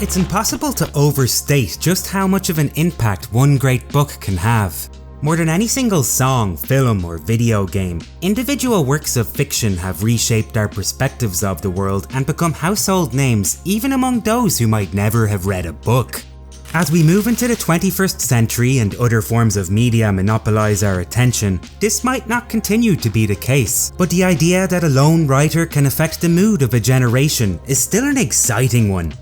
It's impossible to overstate just how much of an impact one great book can have. More than any single song, film, or video game, individual works of fiction have reshaped our perspectives of the world and become household names even among those who might never have read a book. As we move into the 21st century and other forms of media monopolize our attention, this might not continue to be the case, but the idea that a lone writer can affect the mood of a generation is still an exciting one.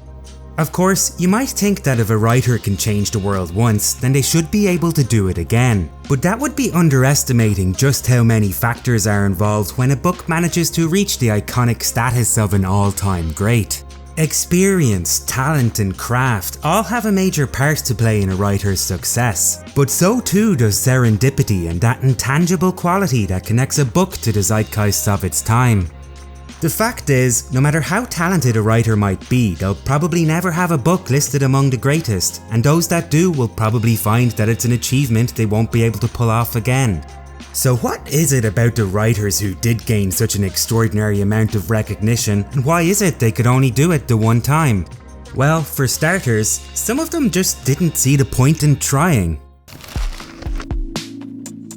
Of course, you might think that if a writer can change the world once, then they should be able to do it again. But that would be underestimating just how many factors are involved when a book manages to reach the iconic status of an all-time great. Experience, talent, and craft all have a major part to play in a writer's success, but so too does serendipity and that intangible quality that connects a book to the zeitgeist of its time. The fact is, no matter how talented a writer might be, they'll probably never have a book listed among the greatest, and those that do will probably find that it's an achievement they won't be able to pull off again. So what is it about the writers who did gain such an extraordinary amount of recognition, and why is it they could only do it the one time? Well, for starters, some of them just didn't see the point in trying.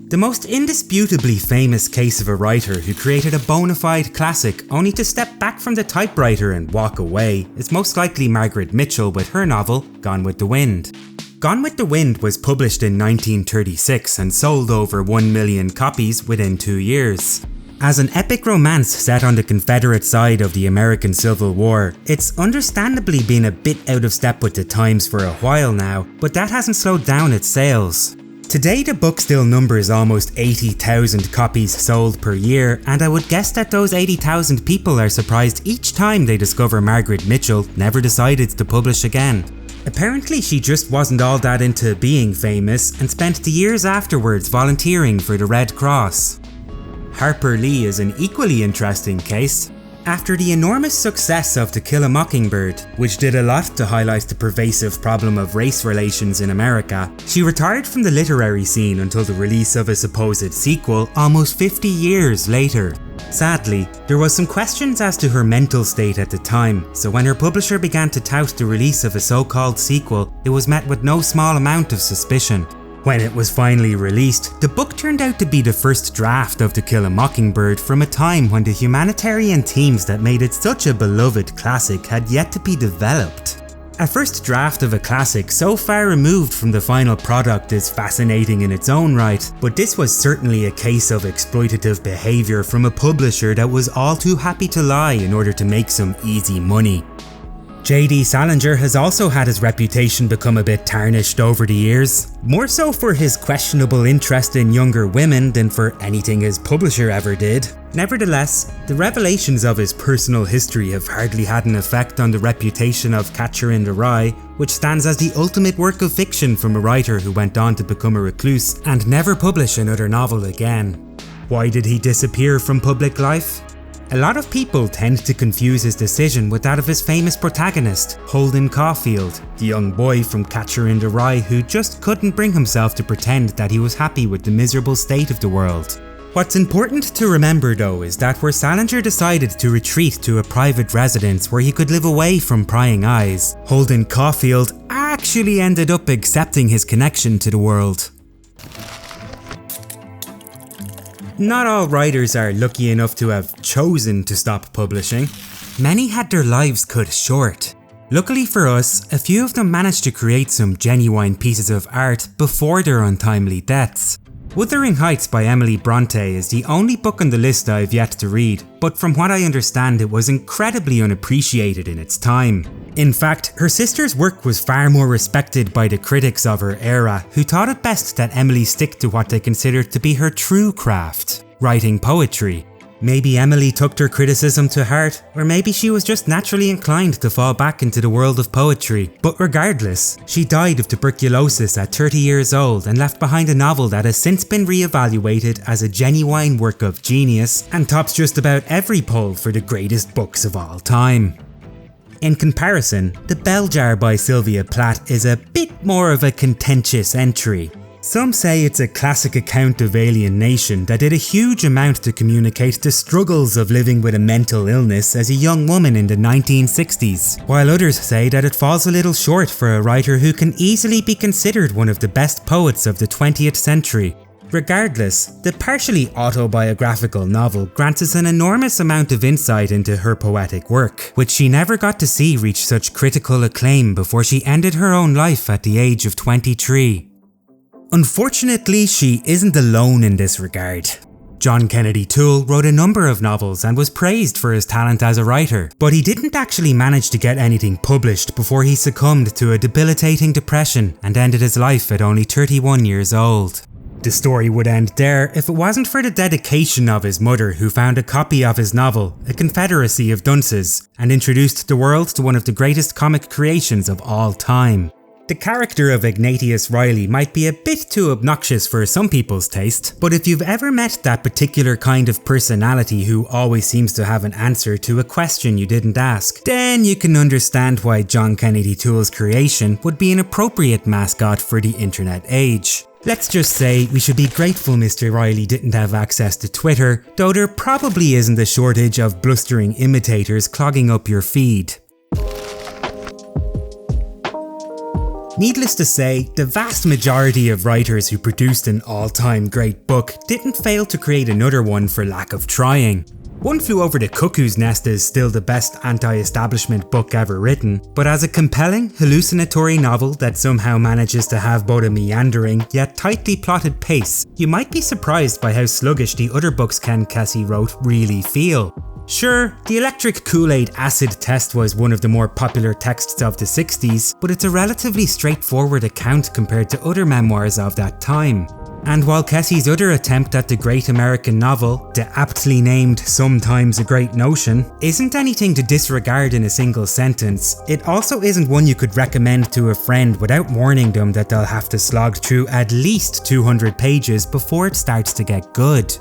The most indisputably famous case of a writer who created a bona fide classic only to step back from the typewriter and walk away is most likely Margaret Mitchell with her novel, Gone with the Wind. Gone with the Wind was published in 1936 and sold over 1 million copies within 2 years. As an epic romance set on the Confederate side of the American Civil War, it's understandably been a bit out of step with the times for a while now, but that hasn't slowed down its sales. Today the book still numbers almost 80,000 copies sold per year, and I would guess that those 80,000 people are surprised each time they discover Margaret Mitchell never decided to publish again. Apparently she just wasn't all that into being famous and spent the years afterwards volunteering for the Red Cross. Harper Lee is an equally interesting case. After the enormous success of To Kill a Mockingbird, which did a lot to highlight the pervasive problem of race relations in America, she retired from the literary scene until the release of a supposed sequel almost 50 years later. Sadly, there was some questions as to her mental state at the time, so when her publisher began to tout the release of a so-called sequel, it was met with no small amount of suspicion. When it was finally released, the book turned out to be the first draft of To Kill a Mockingbird from a time when the humanitarian themes that made it such a beloved classic had yet to be developed. A first draft of a classic so far removed from the final product is fascinating in its own right, but this was certainly a case of exploitative behaviour from a publisher that was all too happy to lie in order to make some easy money. J.D. Salinger has also had his reputation become a bit tarnished over the years, more so for his questionable interest in younger women than for anything his publisher ever did. Nevertheless, the revelations of his personal history have hardly had an effect on the reputation of Catcher in the Rye, which stands as the ultimate work of fiction from a writer who went on to become a recluse and never publish another novel again. Why did he disappear from public life? A lot of people tend to confuse his decision with that of his famous protagonist, Holden Caulfield, the young boy from Catcher in the Rye who just couldn't bring himself to pretend that he was happy with the miserable state of the world. What's important to remember though is that where Salinger decided to retreat to a private residence where he could live away from prying eyes, Holden Caulfield actually ended up accepting his connection to the world. Not all writers are lucky enough to have chosen to stop publishing. Many had their lives cut short. Luckily for us, a few of them managed to create some genuine pieces of art before their untimely deaths. Wuthering Heights by Emily Bronte is the only book on the list I've yet to read, but from what I understand it was incredibly unappreciated in its time. In fact, her sister's work was far more respected by the critics of her era, who thought it best that Emily stick to what they considered to be her true craft, writing poetry. Maybe Emily took her criticism to heart, or maybe she was just naturally inclined to fall back into the world of poetry. But regardless, she died of tuberculosis at 30 years old and left behind a novel that has since been re-evaluated as a genuine work of genius and tops just about every poll for the greatest books of all time. In comparison, The Bell Jar by Sylvia Plath is a bit more of a contentious entry. Some say it's a classic account of alienation that did a huge amount to communicate the struggles of living with a mental illness as a young woman in the 1960s, while others say that it falls a little short for a writer who can easily be considered one of the best poets of the 20th century. Regardless, the partially autobiographical novel grants us an enormous amount of insight into her poetic work, which she never got to see reach such critical acclaim before she ended her own life at the age of 23. Unfortunately, she isn't alone in this regard. John Kennedy Toole wrote a number of novels and was praised for his talent as a writer, but he didn't actually manage to get anything published before he succumbed to a debilitating depression and ended his life at only 31 years old. The story would end there if it wasn't for the dedication of his mother, who found a copy of his novel, A Confederacy of Dunces, and introduced the world to one of the greatest comic creations of all time. The character of Ignatius Reilly might be a bit too obnoxious for some people's taste, but if you've ever met that particular kind of personality who always seems to have an answer to a question you didn't ask, then you can understand why John Kennedy Toole's creation would be an appropriate mascot for the internet age. Let's just say we should be grateful Mr. Reilly didn't have access to Twitter, though there probably isn't a shortage of blustering imitators clogging up your feed. Needless to say, the vast majority of writers who produced an all-time great book didn't fail to create another one for lack of trying. One Flew Over the Cuckoo's Nest is still the best anti-establishment book ever written, but as a compelling, hallucinatory novel that somehow manages to have both a meandering yet tightly plotted pace, you might be surprised by how sluggish the other books Ken Kesey wrote really feel. Sure, the Electric Kool-Aid Acid Test was one of the more popular texts of the 60s, but it's a relatively straightforward account compared to other memoirs of that time. And while Kesey's other attempt at the great American novel, the aptly named Sometimes a Great Notion, isn't anything to disregard in a single sentence, it also isn't one you could recommend to a friend without warning them that they'll have to slog through at least 200 pages before it starts to get good.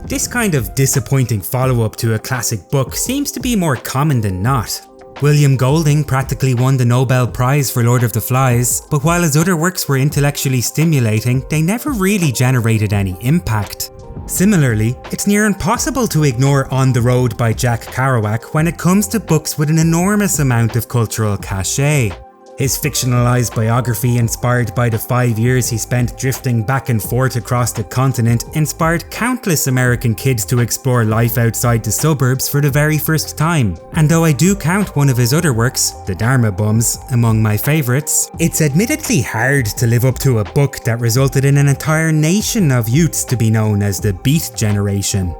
This kind of disappointing follow-up to a classic book seems to be more common than not. William Golding practically won the Nobel Prize for Lord of the Flies, but while his other works were intellectually stimulating, they never really generated any impact. Similarly, it's near impossible to ignore On the Road by Jack Kerouac when it comes to books with an enormous amount of cultural cachet. His fictionalized biography, inspired by the 5 years he spent drifting back and forth across the continent, inspired countless American kids to explore life outside the suburbs for the very first time. And though I do count one of his other works, The Dharma Bums, among my favourites, it's admittedly hard to live up to a book that resulted in an entire nation of youths to be known as the Beat Generation.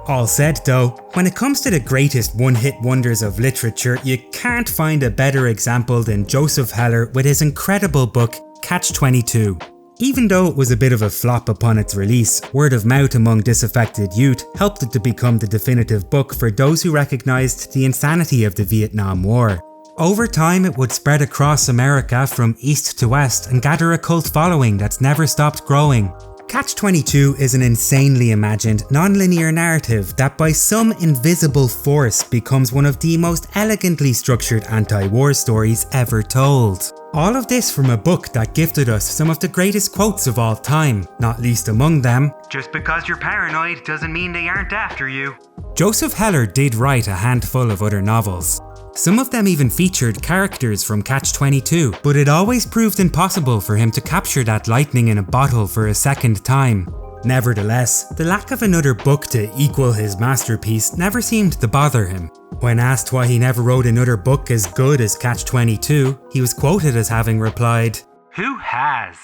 All said though, when it comes to the greatest one-hit wonders of literature, you can't find a better example than Joseph Heller with his incredible book, Catch-22. Even though it was a bit of a flop upon its release, word of mouth among disaffected youth helped it to become the definitive book for those who recognised the insanity of the Vietnam War. Over time, it would spread across America from east to west and gather a cult following that's never stopped growing. Catch-22 is an insanely imagined, non-linear narrative that by some invisible force becomes one of the most elegantly structured anti-war stories ever told. All of this from a book that gifted us some of the greatest quotes of all time, not least among them, "Just because you're paranoid doesn't mean they aren't after you." Joseph Heller did write a handful of other novels. Some of them even featured characters from Catch-22, but it always proved impossible for him to capture that lightning in a bottle for a second time. Nevertheless, the lack of another book to equal his masterpiece never seemed to bother him. When asked why he never wrote another book as good as Catch-22, he was quoted as having replied, "Who has?"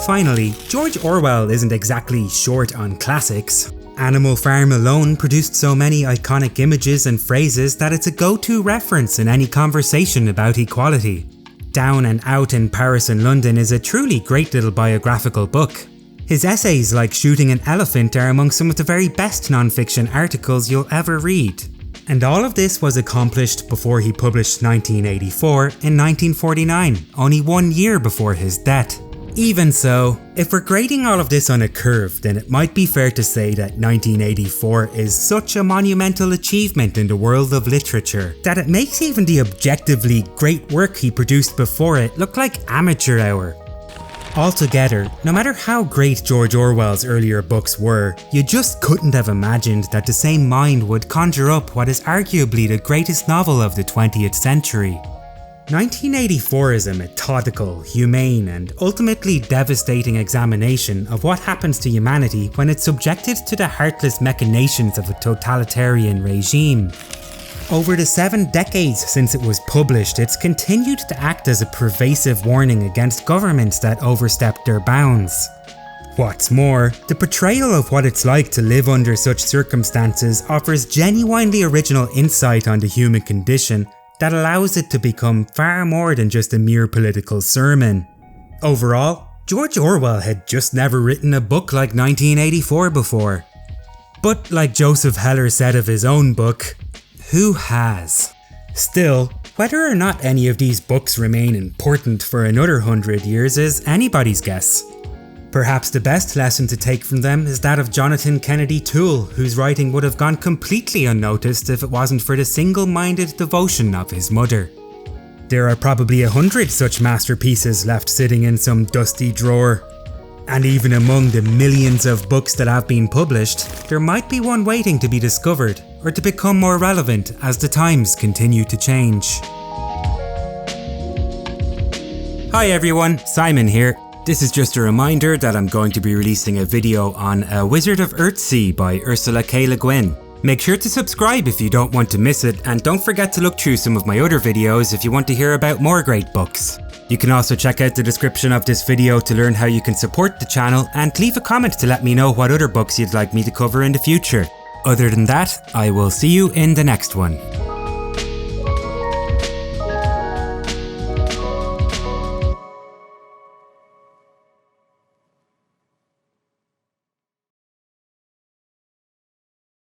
Finally, George Orwell isn't exactly short on classics. Animal Farm alone produced so many iconic images and phrases that it's a go-to reference in any conversation about equality. Down and Out in Paris and London is a truly great little biographical book. His essays like Shooting an Elephant are among some of the very best non-fiction articles you'll ever read. And all of this was accomplished before he published 1984 in 1949, only 1 year before his death. Even so, if we're grading all of this on a curve, then it might be fair to say that 1984 is such a monumental achievement in the world of literature that it makes even the objectively great work he produced before it look like amateur hour. Altogether, no matter how great George Orwell's earlier books were, you just couldn't have imagined that the same mind would conjure up what is arguably the greatest novel of the 20th century. 1984 is a methodical, humane, and ultimately devastating examination of what happens to humanity when it's subjected to the heartless machinations of a totalitarian regime. Over the 7 decades since it was published, it's continued to act as a pervasive warning against governments that overstep their bounds. What's more, the portrayal of what it's like to live under such circumstances offers genuinely original insight on the human condition that allows it to become far more than just a mere political sermon. Overall, George Orwell had just never written a book like 1984 before. But like Joseph Heller said of his own book, who has? Still, whether or not any of these books remain important for another 100 years is anybody's guess. Perhaps the best lesson to take from them is that of Jonathan Kennedy Toole, whose writing would have gone completely unnoticed if it wasn't for the single-minded devotion of his mother. There are probably 100 such masterpieces left sitting in some dusty drawer. And even among the millions of books that have been published, there might be one waiting to be discovered or to become more relevant as the times continue to change. Hi everyone, Simon here. This is just a reminder that I'm going to be releasing a video on A Wizard of Earthsea by Ursula K. Le Guin. Make sure to subscribe if you don't want to miss it, and don't forget to look through some of my other videos if you want to hear about more great books. You can also check out the description of this video to learn how you can support the channel, and leave a comment to let me know what other books you'd like me to cover in the future. Other than that, I will see you in the next one.